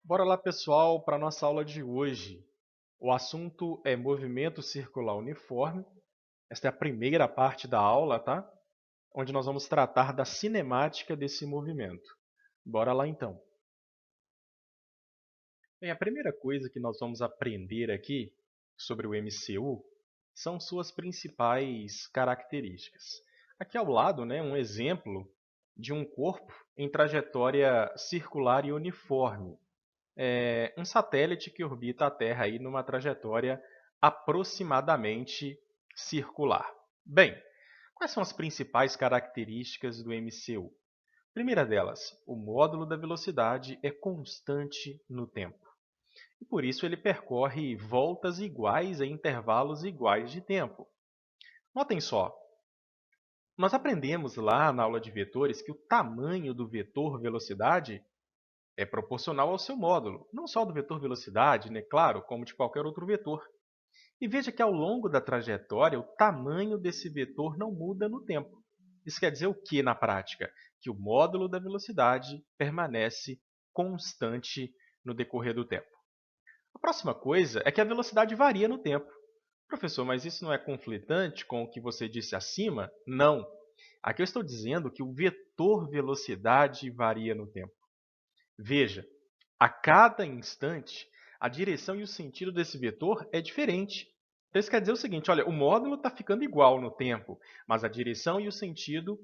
Bora lá, pessoal, para a nossa aula de hoje. O assunto é movimento circular uniforme. Esta é a primeira parte da aula, tá? Onde nós vamos tratar da cinemática desse movimento. Bora lá, então. Bem, a primeira coisa que nós vamos aprender aqui sobre o MCU são suas principais características. Aqui ao lado, né, um exemplo de um corpo em trajetória circular e uniforme. Um satélite que orbita a Terra aí numa trajetória aproximadamente circular. Bem, quais são as principais características do MCU? Primeira delas, o módulo da velocidade é constante no tempo. E por isso ele percorre voltas iguais em intervalos iguais de tempo. Notem só, nós aprendemos lá na aula de vetores que o tamanho do vetor velocidade é proporcional ao seu módulo, não só do vetor velocidade, né, claro, como de qualquer outro vetor. E veja que ao longo da trajetória, o tamanho desse vetor não muda no tempo. Isso quer dizer o que na prática? Que o módulo da velocidade permanece constante no decorrer do tempo. A próxima coisa é que a velocidade varia no tempo. Professor, mas isso não é conflitante com o que você disse acima? Não. Aqui eu estou dizendo que o vetor velocidade varia no tempo. Veja, a cada instante, a direção e o sentido desse vetor é diferente. Então, isso quer dizer o seguinte, olha, o módulo está ficando igual no tempo, mas a direção e o sentido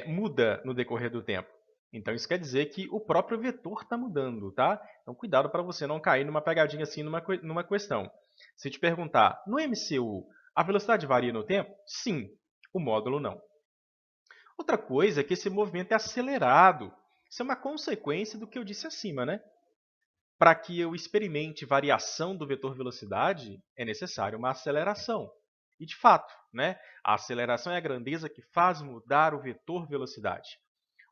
muda no decorrer do tempo. Então, isso quer dizer que o próprio vetor está mudando, tá? Então, cuidado para você não cair numa pegadinha assim numa questão. Se te perguntar, no MCU, a velocidade varia no tempo? Sim, o módulo não. Outra coisa é que esse movimento é acelerado. Isso é uma consequência do que eu disse acima, né? Para que eu experimente variação do vetor velocidade, é necessário uma aceleração. E, de fato, né, a aceleração é a grandeza que faz mudar o vetor velocidade.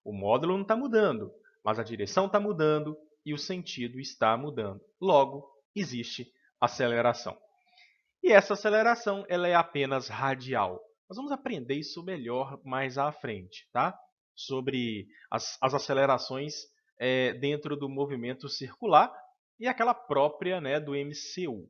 O módulo não está mudando, mas a direção está mudando e o sentido está mudando. Logo, existe aceleração. E essa aceleração ela é apenas radial. Nós vamos aprender isso melhor mais à frente, tá? Sobre as acelerações dentro do movimento circular e aquela própria, né, do MCU.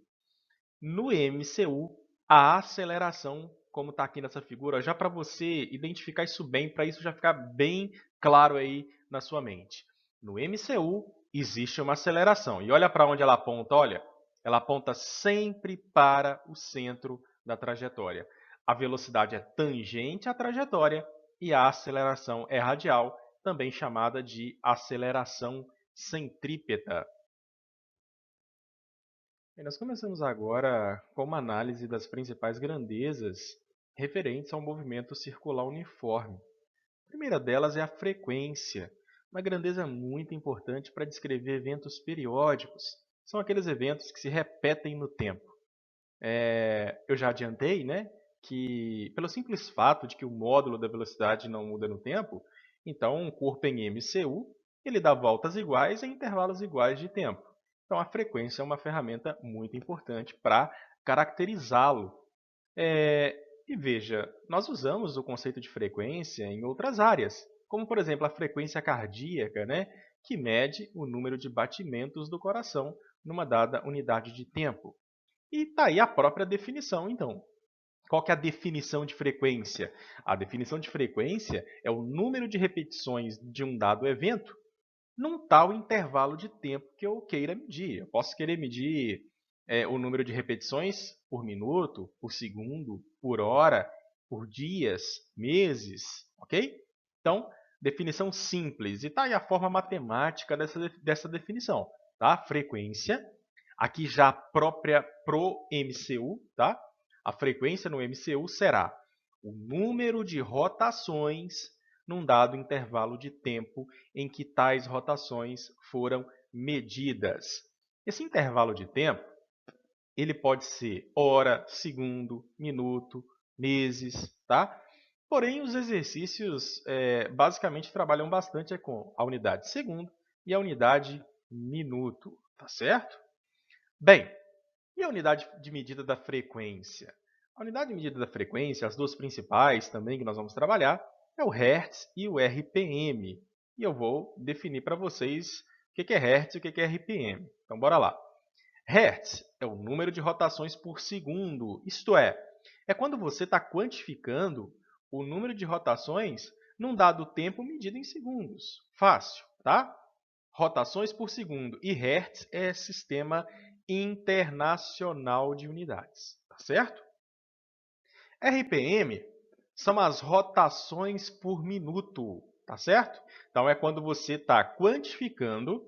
No MCU, a aceleração, como está aqui nessa figura, já para você identificar isso bem, para isso já ficar bem claro aí na sua mente. No MCU, existe uma aceleração. E olha para onde ela aponta, olha, ela aponta sempre para o centro da trajetória. A velocidade é tangente à trajetória e a aceleração é radial, também chamada de aceleração centrípeta. E nós começamos agora com uma análise das principais grandezas referentes ao movimento circular uniforme. A primeira delas é a frequência, uma grandeza muito importante para descrever eventos periódicos. São aqueles eventos que se repetem no tempo. Eu já adiantei, né, que pelo simples fato de que o módulo da velocidade não muda no tempo, então um corpo em MCU ele dá voltas iguais em intervalos iguais de tempo. Então a frequência é uma ferramenta muito importante para caracterizá-lo. E veja, nós usamos o conceito de frequência em outras áreas, como por exemplo a frequência cardíaca, né, que mede o número de batimentos do coração numa dada unidade de tempo. E está aí a própria definição, então. Qual que é a definição de frequência? A definição de frequência é o número de repetições de um dado evento num tal intervalo de tempo que eu queira medir. Eu posso querer medir o número de repetições por minuto, por segundo, por hora, por dias, meses, ok? Então, definição simples. E está aí a forma matemática dessa definição. Tá? Frequência, aqui já própria pro MCU, tá? A frequência no MCU será o número de rotações num dado intervalo de tempo em que tais rotações foram medidas. Esse intervalo de tempo ele pode ser hora, segundo, minuto, meses, tá? Porém, os exercícios basicamente trabalham bastante com a unidade segundo e a unidade minuto, tá certo? Bem, e a unidade de medida da frequência? A unidade de medida da frequência, as duas principais também que nós vamos trabalhar, é o Hertz e o RPM. E eu vou definir para vocês que é Hertz e o que é RPM. Então, bora lá. Hertz é o número de rotações por segundo, isto é quando você está quantificando o número de rotações num dado tempo medido em segundos. Fácil, tá? Rotações por segundo. E Hertz é sistema internacional de unidades, tá certo? RPM são as rotações por minuto, tá certo? Então, é quando você está quantificando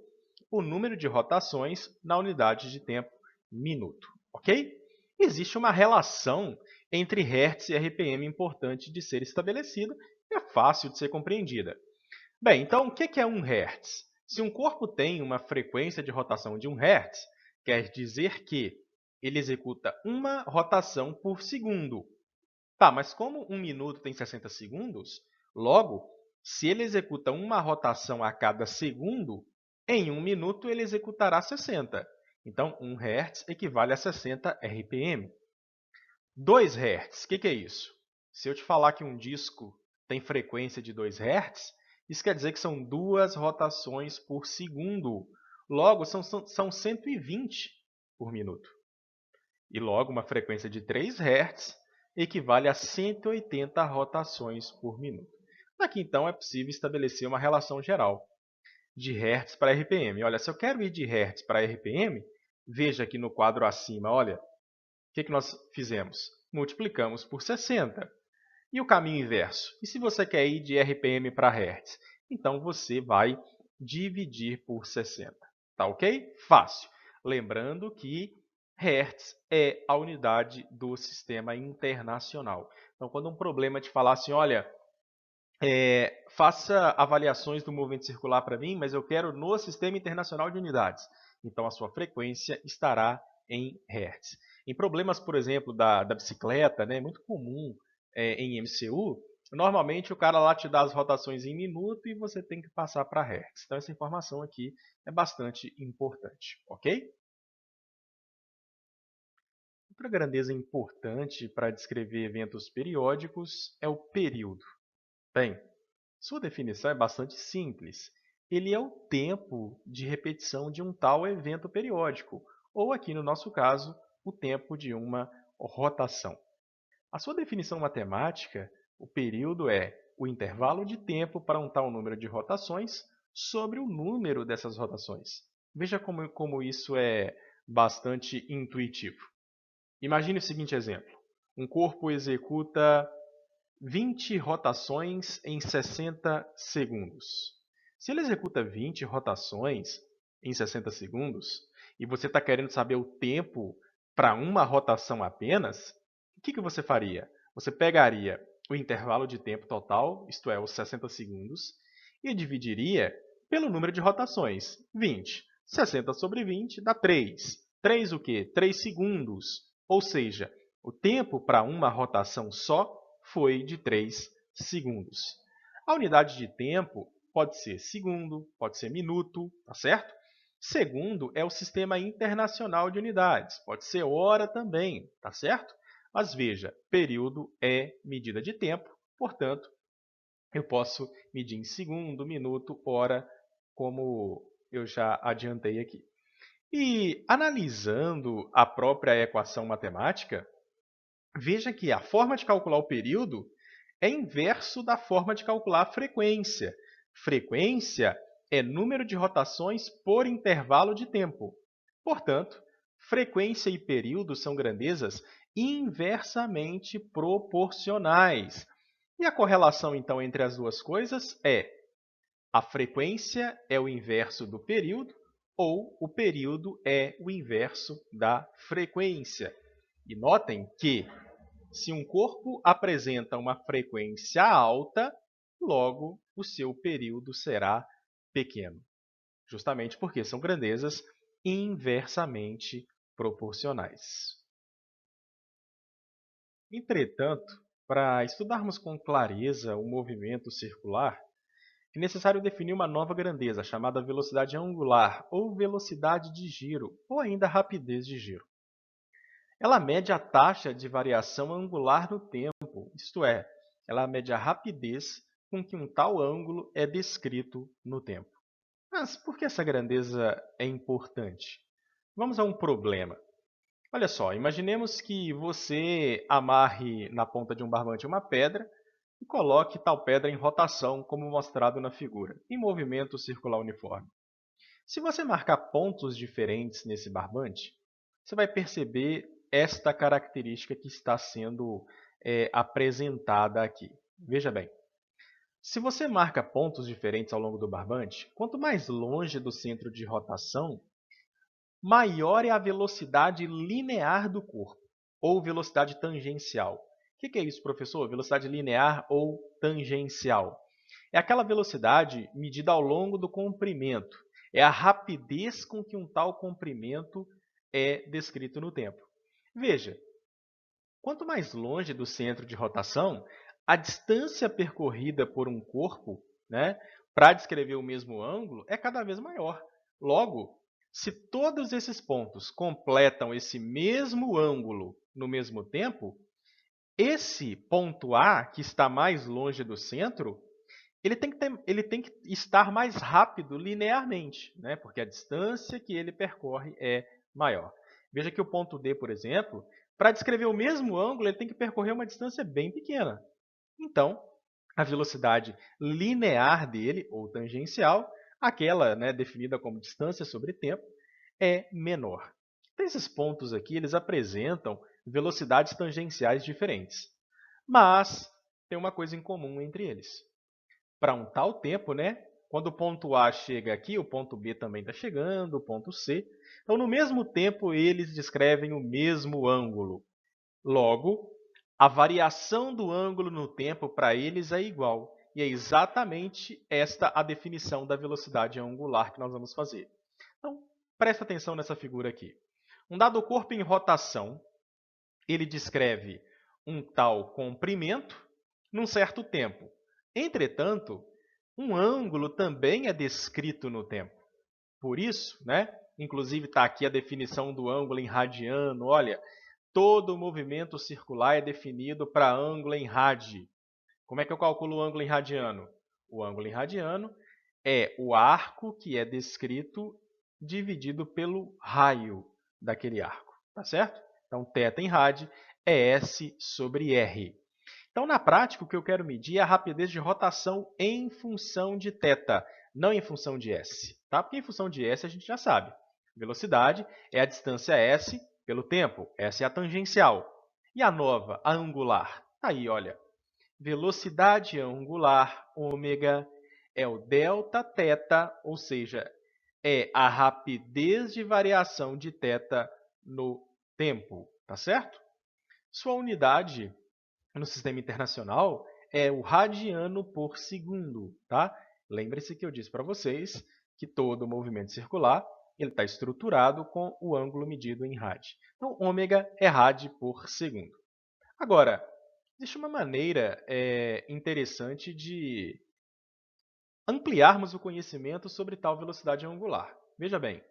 o número de rotações na unidade de tempo minuto, ok? Existe uma relação entre Hertz e RPM importante de ser estabelecida e é fácil de ser compreendida. Bem, então, o que é 1 Hz? Se um corpo tem uma frequência de rotação de 1 Hz, quer dizer que ele executa uma rotação por segundo. Tá, mas como 1 minuto tem 60 segundos, logo, se ele executa uma rotação a cada segundo, em 1 minuto ele executará 60. Então, 1 Hz equivale a 60 RPM. 2 Hz, o que é isso? Se eu te falar que um disco tem frequência de 2 Hz, isso quer dizer que são 2 rotações por segundo. Logo, são 120 por minuto. E logo, uma frequência de 3 Hz equivale a 180 rotações por minuto. Aqui, então, é possível estabelecer uma relação geral de Hz para RPM. Olha, se eu quero ir de Hz para RPM, veja aqui no quadro acima, olha, o que nós fizemos? Multiplicamos por 60. E o caminho inverso? E se você quer ir de RPM para Hz? Então, você vai dividir por 60. Tá ok? Fácil. Lembrando que Hertz é a unidade do sistema internacional. Então, quando um problema te falar assim, olha, faça avaliações do movimento circular para mim, mas eu quero no sistema internacional de unidades. Então, a sua frequência estará em Hertz. Em problemas, por exemplo, da bicicleta, né, muito comum em MCU, normalmente o cara lá te dá as rotações em minuto e você tem que passar para Hertz. Então, essa informação aqui é bastante importante, ok? Outra grandeza importante para descrever eventos periódicos é o período. Bem, sua definição é bastante simples. Ele é o tempo de repetição de um tal evento periódico, ou aqui no nosso caso, o tempo de uma rotação. A sua definição matemática, o período é o intervalo de tempo para um tal número de rotações sobre o número dessas rotações. Veja como isso é bastante intuitivo. Imagine o seguinte exemplo. Um corpo executa 20 rotações em 60 segundos. Se ele executa 20 rotações em 60 segundos e você está querendo saber o tempo para uma rotação apenas, o que você faria? Você pegaria o intervalo de tempo total, isto é, os 60 segundos, e dividiria pelo número de rotações, 20. 60 sobre 20 dá 3. 3 o quê? 3 segundos. Ou seja, o tempo para uma rotação só foi de 3 segundos. A unidade de tempo pode ser segundo, pode ser minuto, tá certo? Segundo é o sistema internacional de unidades, pode ser hora também, tá certo? Mas veja, período é medida de tempo, portanto, eu posso medir em segundo, minuto, hora, como eu já adiantei aqui. E analisando a própria equação matemática, veja que a forma de calcular o período é inverso da forma de calcular a frequência. Frequência é número de rotações por intervalo de tempo. Portanto, frequência e período são grandezas inversamente proporcionais. E a correlação, então, entre as duas coisas é a frequência é o inverso do período ou o período é o inverso da frequência. E notem que se um corpo apresenta uma frequência alta, logo o seu período será pequeno, justamente porque são grandezas inversamente proporcionais. Entretanto, para estudarmos com clareza o movimento circular, é necessário definir uma nova grandeza, chamada velocidade angular, ou velocidade de giro, ou ainda rapidez de giro. Ela mede a taxa de variação angular no tempo, isto é, ela mede a rapidez com que um tal ângulo é descrito no tempo. Mas por que essa grandeza é importante? Vamos a um problema. Olha só, imaginemos que você amarre na ponta de um barbante uma pedra e coloque tal pedra em rotação, como mostrado na figura, em movimento circular uniforme. Se você marcar pontos diferentes nesse barbante, você vai perceber esta característica que está sendo apresentada aqui. Veja bem, se você marca pontos diferentes ao longo do barbante, quanto mais longe do centro de rotação, maior é a velocidade linear do corpo, ou velocidade tangencial. O que é isso, professor? Velocidade linear ou tangencial? É aquela velocidade medida ao longo do comprimento. É a rapidez com que um tal comprimento é descrito no tempo. Veja, quanto mais longe do centro de rotação, a distância percorrida por um corpo, né, para descrever o mesmo ângulo é cada vez maior. Logo, se todos esses pontos completam esse mesmo ângulo no mesmo tempo, esse ponto A, que está mais longe do centro, ele tem que estar mais rápido linearmente, né? Porque a distância que ele percorre é maior. Veja que o ponto D, por exemplo, para descrever o mesmo ângulo, ele tem que percorrer uma distância bem pequena. Então, a velocidade linear dele, ou tangencial, aquela, né, definida como distância sobre tempo, é menor. Então, esses pontos aqui eles apresentam velocidades tangenciais diferentes. Mas tem uma coisa em comum entre eles. Para um tal tempo, né? Quando o ponto A chega aqui, o ponto B também está chegando, o ponto C. Então, no mesmo tempo, eles descrevem o mesmo ângulo. Logo, a variação do ângulo no tempo para eles é igual. E é exatamente esta a definição da velocidade angular que nós vamos fazer. Então, presta atenção nessa figura aqui. Um dado corpo em rotação, ele descreve um tal comprimento num certo tempo. Entretanto, um ângulo também é descrito no tempo. Por isso, né, inclusive está aqui a definição do ângulo em radiano. Olha, todo movimento circular é definido para ângulo em rad. Como é que eu calculo o ângulo em radiano? O ângulo em radiano é o arco que é descrito dividido pelo raio daquele arco, tá certo? Então, θ em rad é S sobre R. Então, na prática, o que eu quero medir é a rapidez de rotação em função de θ, não em função de S. Tá? Porque em função de S a gente já sabe. Velocidade é a distância S pelo tempo. Essa é a tangencial. E a nova, a angular? Tá aí, olha. Velocidade angular, ômega, é o Δθ, ou seja, é a rapidez de variação de θ no tempo. Tá certo? Sua unidade no sistema internacional é o radiano por segundo, tá? Lembre-se que eu disse para vocês que todo movimento circular ele está estruturado com o ângulo medido em rad. Então, ômega é rad por segundo. Agora, existe uma maneira interessante de ampliarmos o conhecimento sobre tal velocidade angular. Veja bem,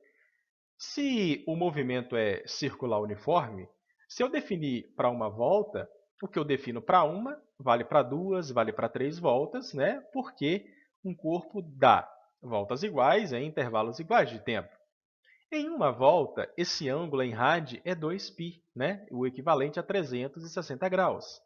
se o movimento é circular uniforme, se eu definir para uma volta, o que eu defino para uma vale para duas, vale para três voltas, né? Porque um corpo dá voltas iguais em intervalos iguais de tempo. Em uma volta, esse ângulo em rad é 2π, né? O equivalente a 360 graus.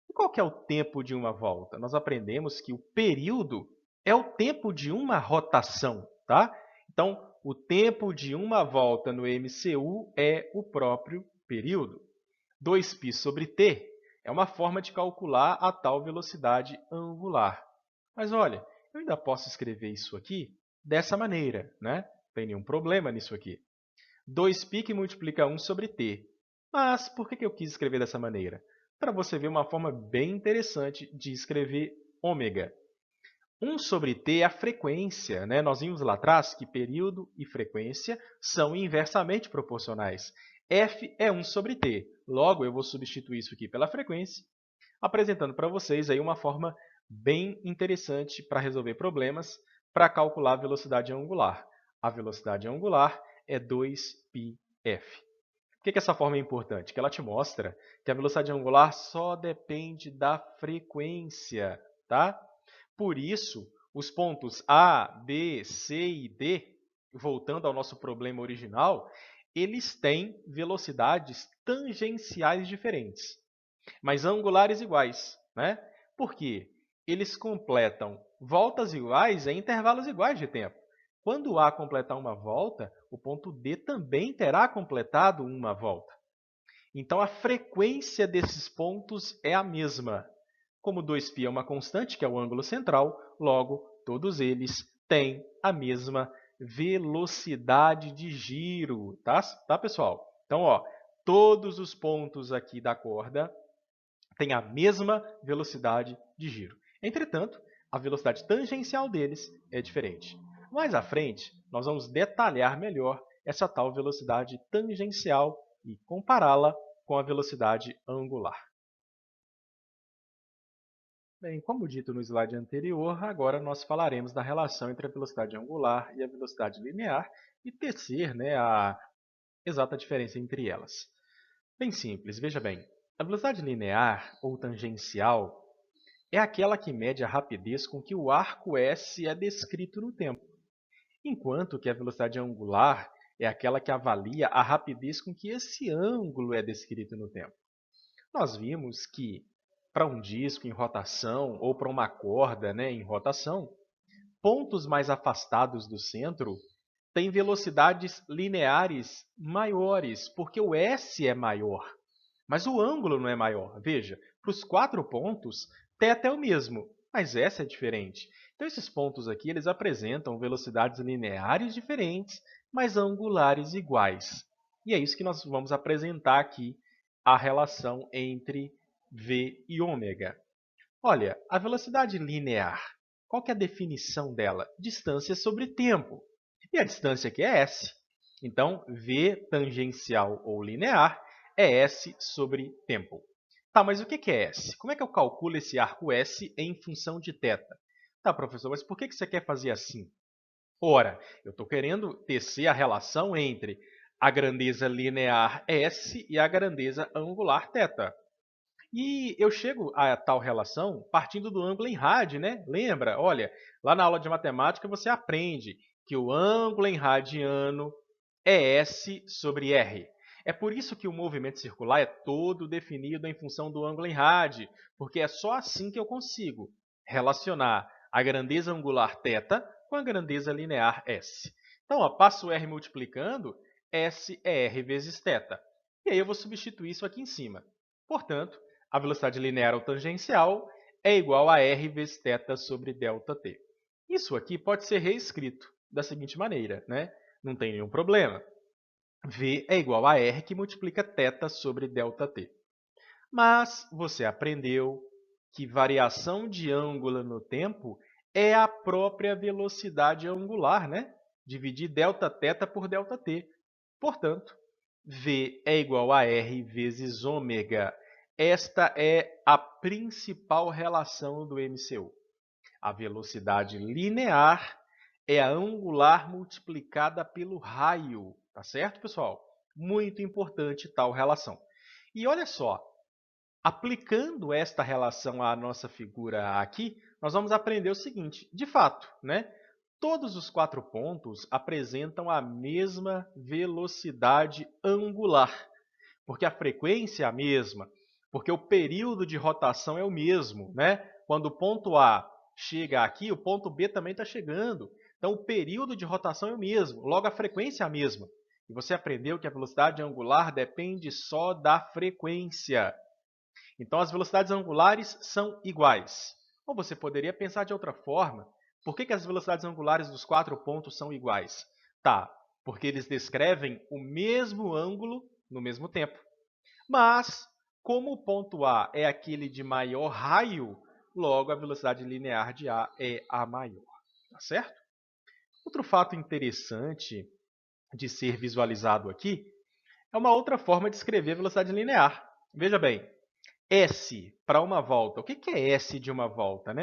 E qual que é o tempo de uma volta? Nós aprendemos que o período é o tempo de uma rotação, tá? Então, o tempo de uma volta no MCU é o próprio período. 2π sobre t é uma forma de calcular a tal velocidade angular. Mas olha, eu ainda posso escrever isso aqui dessa maneira, né? Não tem nenhum problema nisso aqui. 2π que multiplica 1 sobre t. Mas por que eu quis escrever dessa maneira? Para você ver uma forma bem interessante de escrever ômega. 1 sobre t é a frequência, né? Nós vimos lá atrás que período e frequência são inversamente proporcionais. F é 1 sobre t. Logo, eu vou substituir isso aqui pela frequência, apresentando para vocês aí uma forma bem interessante para resolver problemas para calcular a velocidade angular. A velocidade angular é 2πf. Por que essa forma é importante? Que ela te mostra que a velocidade angular só depende da frequência, tá? Por isso, Os pontos A, B, C e D, voltando ao nosso problema original, eles têm velocidades tangenciais diferentes, mas angulares iguais, né? Por quê? Eles completam voltas iguais em intervalos iguais de tempo. Quando A completar uma volta, o ponto D também terá completado uma volta. Então, a frequência desses pontos é a mesma. Como 2π é uma constante, que é o ângulo central, logo, todos eles têm a mesma velocidade de giro, tá, pessoal? Então, ó, todos os pontos aqui da corda têm a mesma velocidade de giro. Entretanto, a velocidade tangencial deles é diferente. Mais à frente, nós vamos detalhar melhor essa tal velocidade tangencial e compará-la com a velocidade angular. Bem, como dito no slide anterior, agora nós falaremos da relação entre a velocidade angular e a velocidade linear e tecer, a exata diferença entre elas. Bem simples, veja bem. A velocidade linear ou tangencial é aquela que mede a rapidez com que o arco S é descrito no tempo, enquanto que a velocidade angular é aquela que avalia a rapidez com que esse ângulo é descrito no tempo. Nós vimos que, para um disco em rotação ou para uma corda em rotação, pontos mais afastados do centro têm velocidades lineares maiores, porque o S é maior, mas o ângulo não é maior. Veja, para os 4 pontos, θ é o mesmo, mas S é diferente. Então, esses pontos aqui eles apresentam velocidades lineares diferentes, mas angulares iguais. E é isso que nós vamos apresentar aqui, a relação entre v e ômega. Olha, a velocidade linear, qual que é a definição dela? Distância sobre tempo. E a distância aqui é s. Então, v tangencial ou linear é s sobre tempo. Tá, mas o que é s? Como é que eu calculo esse arco s em função de θ? Tá, professor, mas por que você quer fazer assim? Ora, eu estou querendo tecer a relação entre a grandeza linear s e a grandeza angular θ. E eu chego a tal relação partindo do ângulo em rádio, né? Lembra? Olha, lá na aula de matemática você aprende que o ângulo em radiano é S sobre R. É por isso que o movimento circular é todo definido em função do ângulo em rádio, porque é só assim que eu consigo relacionar a grandeza angular θ com a grandeza linear S. Então, ó, passo R multiplicando, S é R vezes θ. E aí eu vou substituir isso aqui em cima. Portanto, a velocidade linear ou tangencial é igual a r vezes θ sobre ΔT. Isso aqui pode ser reescrito da seguinte maneira, né? Não tem nenhum problema. V é igual a r que multiplica θ sobre ΔT. Mas você aprendeu que variação de ângulo no tempo é a própria velocidade angular, né? Dividir Δθ por ΔT. Portanto, V é igual a r vezes ômega. Esta é a principal relação do MCU. A velocidade linear é a angular multiplicada pelo raio. Tá certo, pessoal? Muito importante tal relação. E olha só, aplicando esta relação à nossa figura aqui, nós vamos aprender o seguinte. De fato, todos os 4 pontos apresentam a mesma velocidade angular, porque a frequência é a mesma, porque o período de rotação é o mesmo. Quando o ponto A chega aqui, o ponto B também está chegando. Então, o período de rotação é o mesmo, logo a frequência é a mesma. E você aprendeu que a velocidade angular depende só da frequência. Então, as velocidades angulares são iguais. Ou você poderia pensar de outra forma. Por que as velocidades angulares dos 4 pontos são iguais? Tá, porque eles descrevem o mesmo ângulo no mesmo tempo. Mas, como o ponto A é aquele de maior raio, logo a velocidade linear de A é a maior. Tá certo? Outro fato interessante de ser visualizado aqui é uma outra forma de escrever a velocidade linear. Veja bem, S para uma volta. O que é S de uma volta?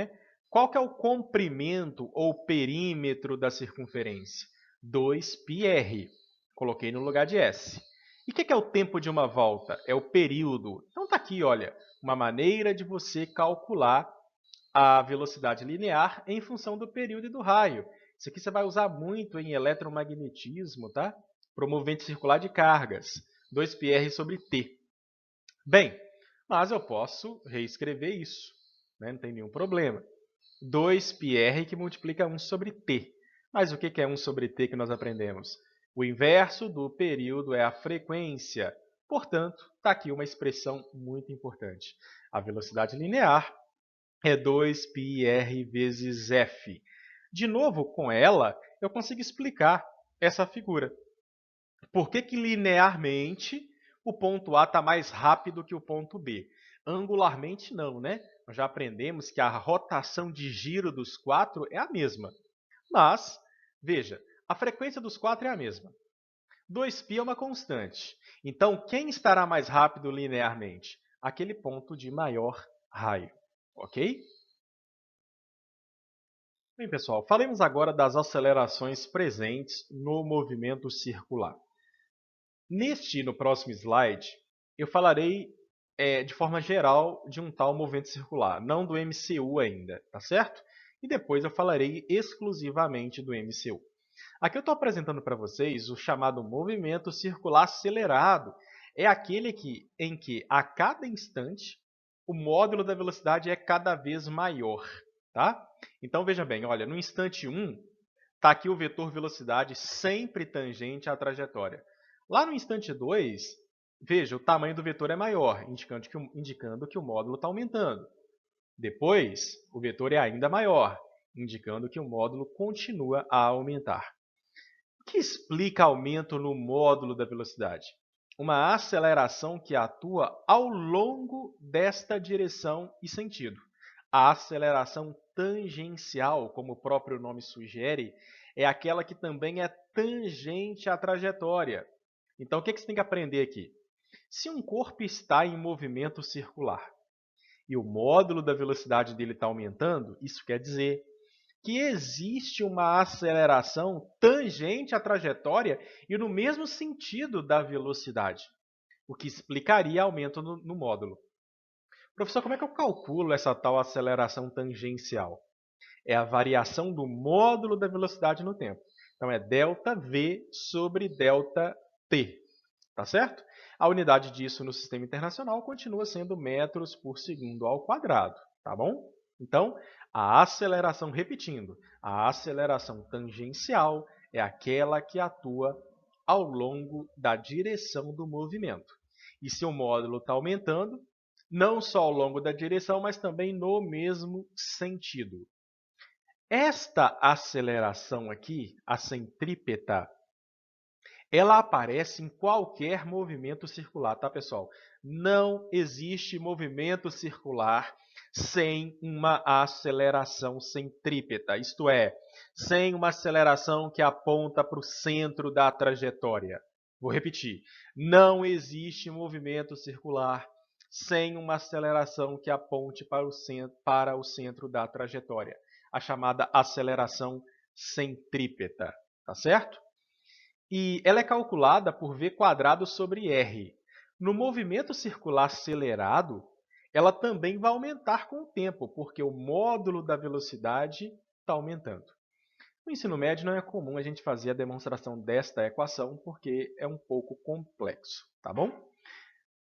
Qual que é o comprimento ou perímetro da circunferência? 2πr. Coloquei no lugar de S. E o que é o tempo de uma volta? É o período. Então, está aqui, olha, uma maneira de você calcular a velocidade linear em função do período e do raio. Isso aqui você vai usar muito em eletromagnetismo, tá? Para o movimento circular de cargas, 2πr sobre t. Bem, mas eu posso reescrever isso, né? Não tem nenhum problema. 2πr que multiplica 1 sobre t. Mas o que é 1 sobre t que nós aprendemos? O inverso do período é a frequência. Portanto, está aqui uma expressão muito importante. A velocidade linear é 2πr vezes f. De novo, com ela, eu consigo explicar essa figura. Por que linearmente o ponto A está mais rápido que o ponto B? Angularmente, não, né? Nós já aprendemos que a rotação de giro dos quatro é a mesma. Mas, veja, a frequência dos quatro é a mesma. 2π é uma constante. Então, quem estará mais rápido linearmente? Aquele ponto de maior raio. Ok? Bem, pessoal, falemos agora das acelerações presentes no movimento circular. Neste e no próximo slide, eu falarei de forma geral de um tal movimento circular, não do MCU ainda, tá certo? E depois eu falarei exclusivamente do MCU. Aqui eu estou apresentando para vocês o chamado movimento circular acelerado. É aquele em que, a cada instante, o módulo da velocidade é cada vez maior. Tá? Então, veja bem, olha, no instante 1, está aqui o vetor velocidade sempre tangente à trajetória. Lá no instante 2, veja, o tamanho do vetor é maior, indicando que o módulo está aumentando. Depois, o vetor é ainda maior, indicando que o módulo continua a aumentar. O que explica aumento no módulo da velocidade? Uma aceleração que atua ao longo desta direção e sentido. A aceleração tangencial, como o próprio nome sugere, é aquela que também é tangente à trajetória. Então, o que você tem que aprender aqui? Se um corpo está em movimento circular e o módulo da velocidade dele está aumentando, isso quer dizer que existe uma aceleração tangente à trajetória e no mesmo sentido da velocidade, o que explicaria aumento no módulo. Professor, como é que eu calculo essa tal aceleração tangencial? É a variação do módulo da velocidade no tempo. Então, é ΔV sobre ΔT, tá certo? A unidade disso no sistema internacional continua sendo metros por segundo ao quadrado, tá bom? Então, a aceleração, repetindo, a aceleração tangencial é aquela que atua ao longo da direção do movimento. E se o módulo está aumentando, não só ao longo da direção, mas também no mesmo sentido. Esta aceleração aqui, a centrípeta, ela aparece em qualquer movimento circular, tá, pessoal? Não existe movimento circular sem uma aceleração centrípeta, isto é, sem uma aceleração que aponta para o centro da trajetória. Vou repetir, não existe movimento circular sem uma aceleração que aponte para o centro da trajetória, a chamada aceleração centrípeta, tá certo? E ela é calculada por v² sobre r. No movimento circular acelerado, ela também vai aumentar com o tempo, porque o módulo da velocidade está aumentando. No ensino médio não é comum a gente fazer a demonstração desta equação, porque é um pouco complexo, tá bom?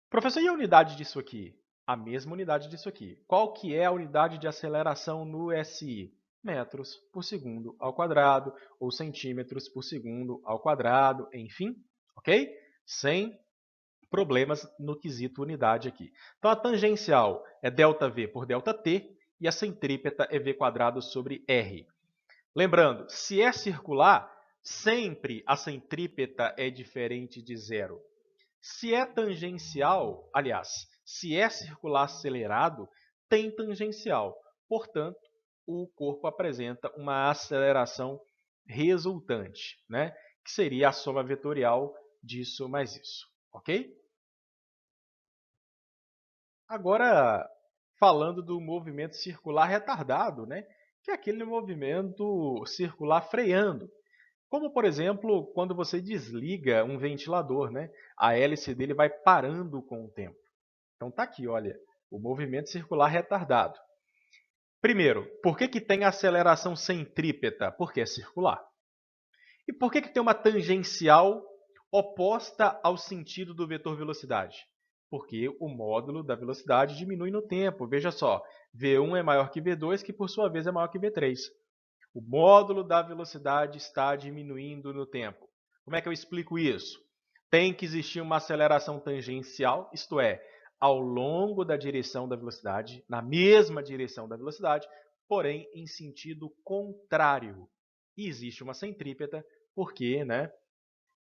Professor, e a unidade disso aqui? A mesma unidade disso aqui. Qual que é a unidade de aceleração no SI? Metros por segundo ao quadrado, ou centímetros por segundo ao quadrado, enfim, ok? Sem problemas no quesito unidade aqui. Então, a tangencial é ΔV por ΔT e a centrípeta é v² sobre r. Lembrando, se é circular, sempre a centrípeta é diferente de zero. Se é tangencial, aliás, se é circular acelerado, tem tangencial. Portanto, o corpo apresenta uma aceleração resultante, né? Que seria a soma vetorial disso mais isso. Ok? Agora, falando do movimento circular retardado, né? Que é aquele movimento circular freando. Como, por exemplo, quando você desliga um ventilador, né? A hélice dele vai parando com o tempo. Então, está aqui, olha, o movimento circular retardado. Primeiro, por que tem aceleração centrípeta? Porque é circular. E por que tem uma tangencial oposta ao sentido do vetor velocidade? Porque o módulo da velocidade diminui no tempo. Veja só, v1 é maior que v2, que por sua vez é maior que v3. O módulo da velocidade está diminuindo no tempo. Como é que eu explico isso? Tem que existir uma aceleração tangencial, isto é, ao longo da direção da velocidade, na mesma direção da velocidade, porém em sentido contrário. E existe uma centrípeta, porque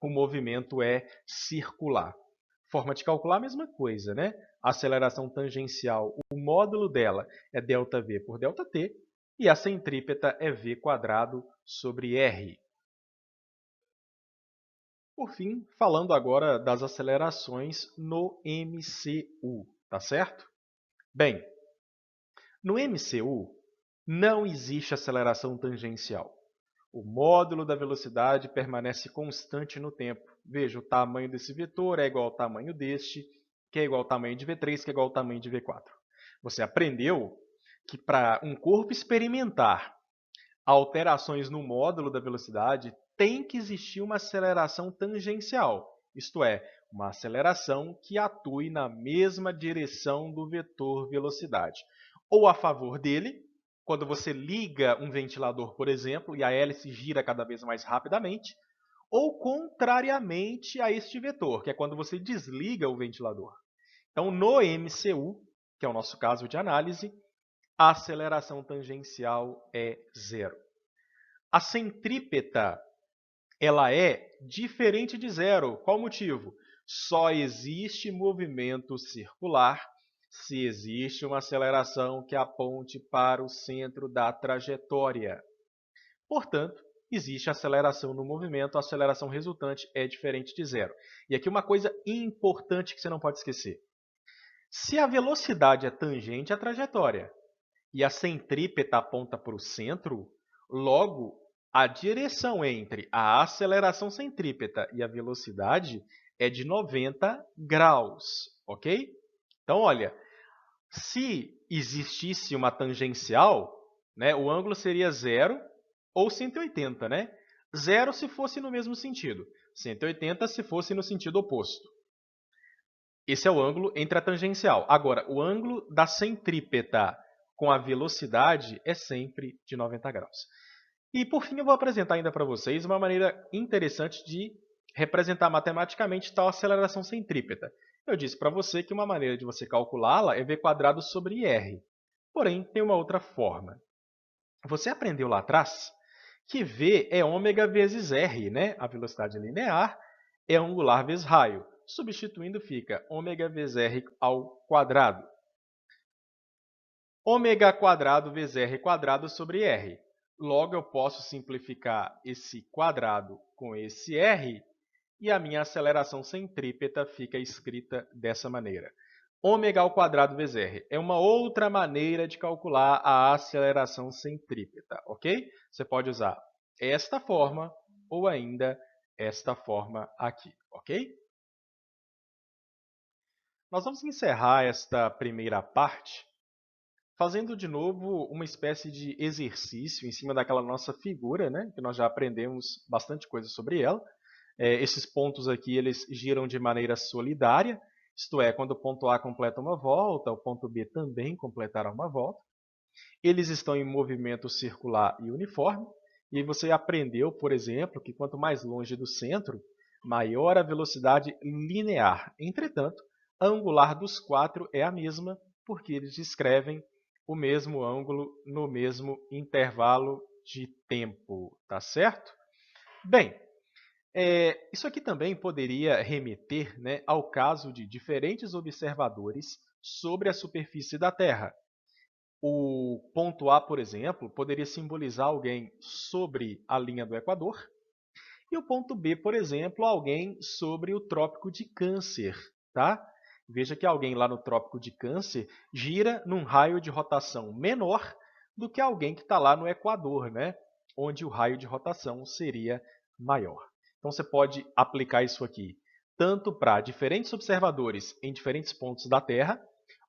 o movimento é circular. Forma de calcular a mesma coisa, né? A aceleração tangencial, o módulo dela é ΔV por ΔT, e a centrípeta é v quadrado sobre r. Por fim, falando agora das acelerações no MCU, tá certo? Bem, no MCU não existe aceleração tangencial. O módulo da velocidade permanece constante no tempo. Veja, o tamanho desse vetor é igual ao tamanho deste, que é igual ao tamanho de v3, que é igual ao tamanho de v4. Você aprendeu que para um corpo experimentar alterações no módulo da velocidade, tem que existir uma aceleração tangencial, isto é, uma aceleração que atue na mesma direção do vetor velocidade. Ou a favor dele, quando você liga um ventilador, por exemplo, e a hélice gira cada vez mais rapidamente, ou contrariamente a este vetor, que é quando você desliga o ventilador. Então, no MCU, que é o nosso caso de análise, a aceleração tangencial é zero. A centrípeta ela é diferente de zero. Qual o motivo? Só existe movimento circular se existe uma aceleração que aponte para o centro da trajetória. Portanto, existe aceleração no movimento, a aceleração resultante é diferente de zero. E aqui uma coisa importante que você não pode esquecer. Se a velocidade é tangente à trajetória e a centrípeta aponta para o centro, logo, a direção entre a aceleração centrípeta e a velocidade é de 90 graus, ok? Então, olha, se existisse uma tangencial, o ângulo seria 0 ou 180, né? 0 se fosse no mesmo sentido, 180 se fosse no sentido oposto. Esse é o ângulo entre a tangencial. Agora, o ângulo da centrípeta com a velocidade é sempre de 90 graus. E, por fim, eu vou apresentar ainda para vocês uma maneira interessante de representar matematicamente tal aceleração centrípeta. Eu disse para você que uma maneira de você calculá-la é v quadrado sobre r. Porém, tem uma outra forma. Você aprendeu lá atrás que v é ômega vezes r, né? A velocidade linear é angular vezes raio. Substituindo, fica ômega vezes r ao quadrado. Ômega quadrado vezes r quadrado sobre r. Logo, eu posso simplificar esse quadrado com esse r e a minha aceleração centrípeta fica escrita dessa maneira. Ômega ao quadrado vezes r é uma outra maneira de calcular a aceleração centrípeta, ok? Você pode usar esta forma ou ainda esta forma aqui, ok? Nós vamos encerrar esta primeira parte fazendo de novo uma espécie de exercício em cima daquela nossa figura, né? Que nós já aprendemos bastante coisa sobre ela. Esses pontos aqui eles giram de maneira solidária, isto é, quando o ponto A completa uma volta, o ponto B também completará uma volta. Eles estão em movimento circular e uniforme, e você aprendeu, por exemplo, que quanto mais longe do centro, maior a velocidade linear. Entretanto, a angular dos quatro é a mesma, porque eles descrevem o mesmo ângulo no mesmo intervalo de tempo, tá certo? Bem, isso aqui também poderia remeter, ao caso de diferentes observadores sobre a superfície da Terra. O ponto A, por exemplo, poderia simbolizar alguém sobre a linha do Equador, e o ponto B, por exemplo, alguém sobre o Trópico de Câncer. Tá? Veja que alguém lá no Trópico de Câncer gira num raio de rotação menor do que alguém que está lá no Equador, onde o raio de rotação seria maior. Então, você pode aplicar isso aqui tanto para diferentes observadores em diferentes pontos da Terra,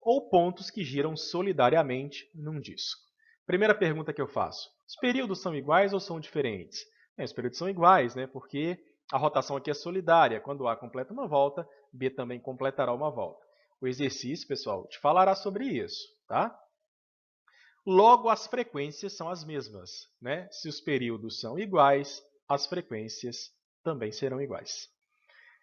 ou pontos que giram solidariamente num disco. Primeira pergunta que eu faço: os períodos são iguais ou são diferentes? Bem, os períodos são iguais, né? Porque a rotação aqui é solidária. Quando A completa uma volta, B também completará uma volta. O exercício, pessoal, te falará sobre isso, tá? Logo, as frequências são as mesmas, né? Se os períodos são iguais, as frequências também serão iguais.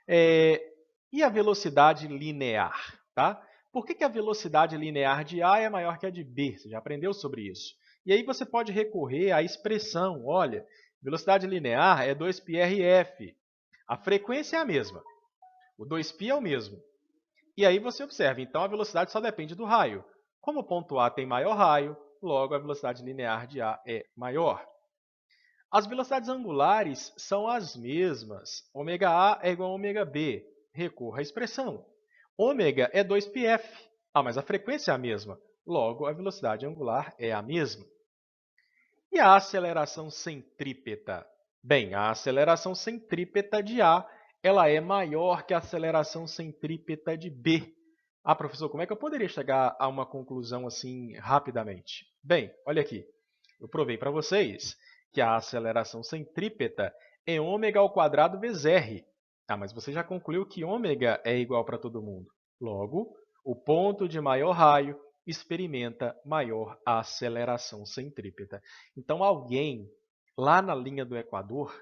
E a velocidade linear, tá? Por que a velocidade linear de A é maior que a de B? Você já aprendeu sobre isso. E aí você pode recorrer à expressão, olha, velocidade linear é 2πrf. A frequência é a mesma, o 2π é o mesmo. E aí você observa, então a velocidade só depende do raio. Como o ponto A tem maior raio, logo a velocidade linear de A é maior. As velocidades angulares são as mesmas. ômega é igual a ômega b. Recorra à expressão. Ômega é 2πf. Mas a frequência é a mesma. Logo, a velocidade angular é a mesma. E a aceleração centrípeta? Bem, a aceleração centrípeta de A ela é maior que a aceleração centrípeta de B. Professor, como é que eu poderia chegar a uma conclusão assim rapidamente? Bem, olha aqui. Eu provei para vocês que a aceleração centrípeta é ômega ao quadrado vezes r. Mas você já concluiu que ômega é igual para todo mundo. Logo, o ponto de maior raio experimenta maior aceleração centrípeta. Então, alguém lá na linha do Equador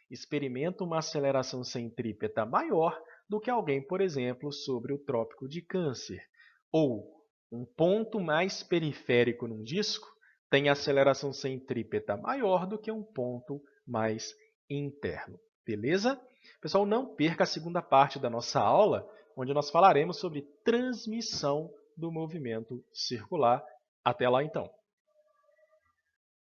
experimenta uma aceleração centrípeta maior do que alguém, por exemplo, sobre o Trópico de Câncer. Ou um ponto mais periférico num disco tem aceleração centrípeta maior do que um ponto mais interno. Beleza? Pessoal, não perca a segunda parte da nossa aula, onde nós falaremos sobre transmissão do movimento circular. Até lá, então!